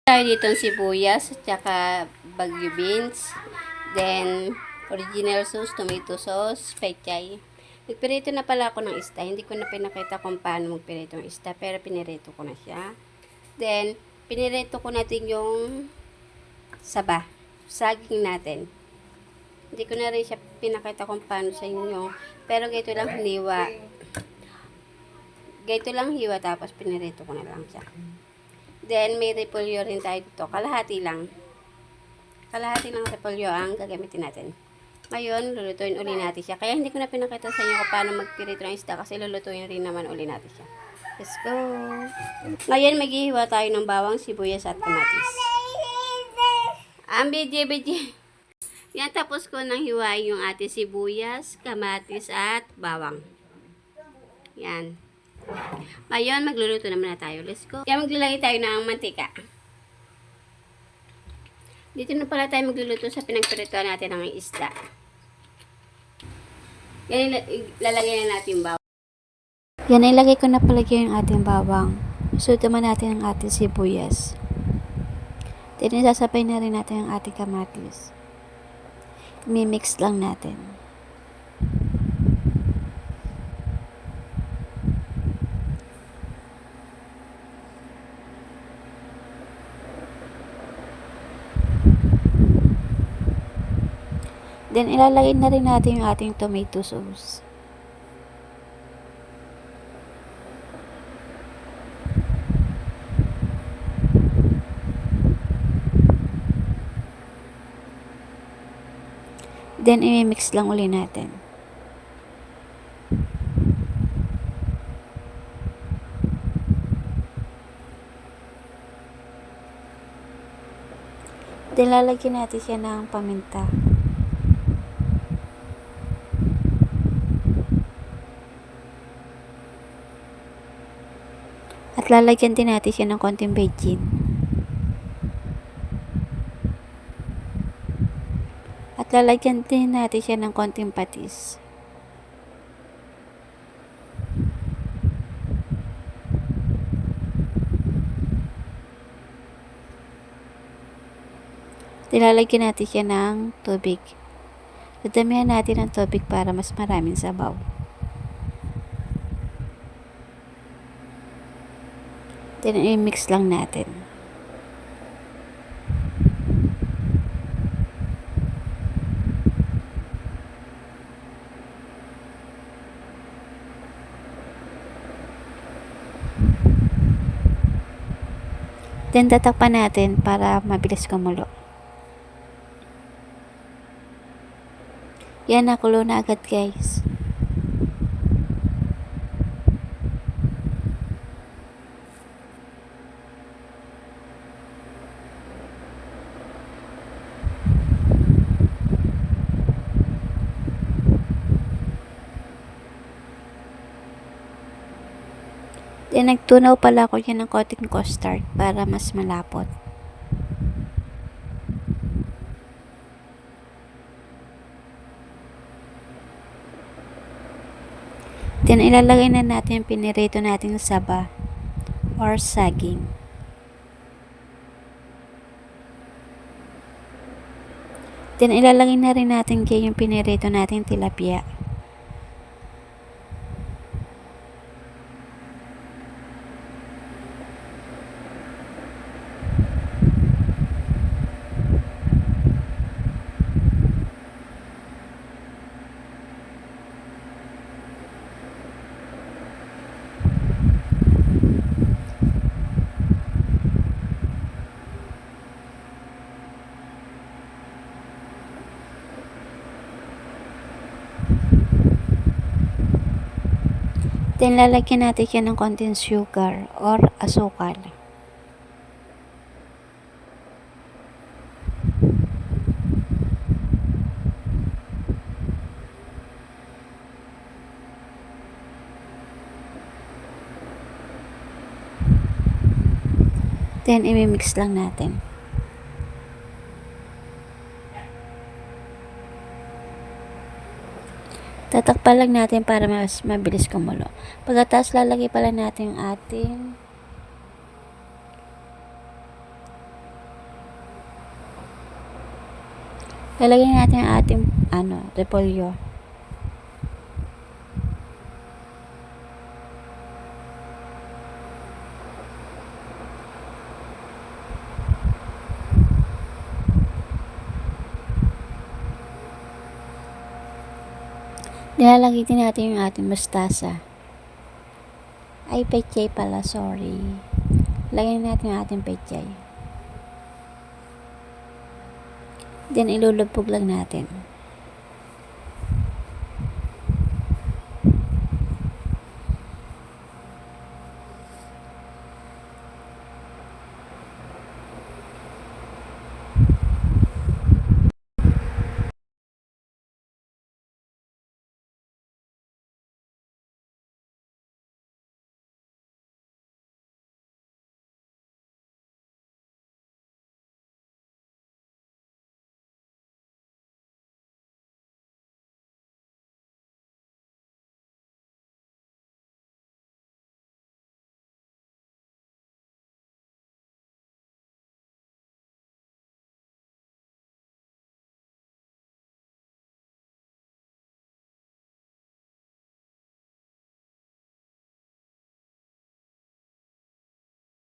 Tayo dito sibuyas, at saka bagyo beans, then original sauce, tomato sauce, pechay. Nagpirito na pala ako ng isda. Hindi ko na pinakita kung paano magpirito ng isda, pero pinirito ko na siya. Then, pinirito ko natin yung saba, saging natin. Hindi ko na rin siya pinakita kung paano sa inyo, pero ganito lang hiniwa. Ganito lang hiwa, tapos pinirito ko na lang siya. Then, may repolyo rin tayo dito. Kalahati lang. Kalahati ng repolyo ang gagamitin natin. Ngayon, lulutuin uli natin siya. Kaya hindi ko na pinakita sa inyo kung paano magpirito ng isda kasi lulutuin rin naman uli natin siya. Let's go! Ngayon, maghihiwa tayo ng bawang, sibuyas at kamatis. Bidye. Yan, tapos ko nang hiwain yung ating sibuyas, kamatis at bawang. Yan. Ngayon, magluluto naman na tayo. Let's go. Kaya maglalagay tayo ng mantika. Dito na pala tayo magluluto sa pinagpirituan natin ng isda. Yan, lalagay na natin yung bawang. Yan, ilagay ko na palagi yung ating bawang. Sunod naman natin ang ating sibuyas. Then, isasabay na rin natin ang ating kamatis. I-mix lang natin. Then, ilalagay na rin natin yung ating tomato sauce. Then, i-mix lang uli natin. Then, lalagyan natin siya ng paminta. At lalagyan din natin siya ng konting bechin. At lalagyan din natin siya ng konting patis. Lalagyan natin siya ng tubig. Dadamihan natin ng tubig para mas maraming sabaw. Then, i-mix lang natin. Then, tatakpan natin para mabilis kumulo. Yan, nakulo na agad, guys. Then, nagtunaw pala ako yan ng konting custard para mas malapot. Then, ilalagay na natin yung pinirito nating saba or saging. Then, ilalagay na rin natin yung pinirito nating tilapia. Then, lalagyan natin siya ng konting sugar or asukal. Then, i-mix lang natin. Tatakpan lang natin para mas mabilis kumulo. Pagkatapos lalagay pala natin yung ating Lalagyan natin ang ating repolyo. Nilalagay din natin yung ating mustasa. Ay, pechay pala, sorry. Lagyan natin yung ating pechay. Then, ilulubog lang natin.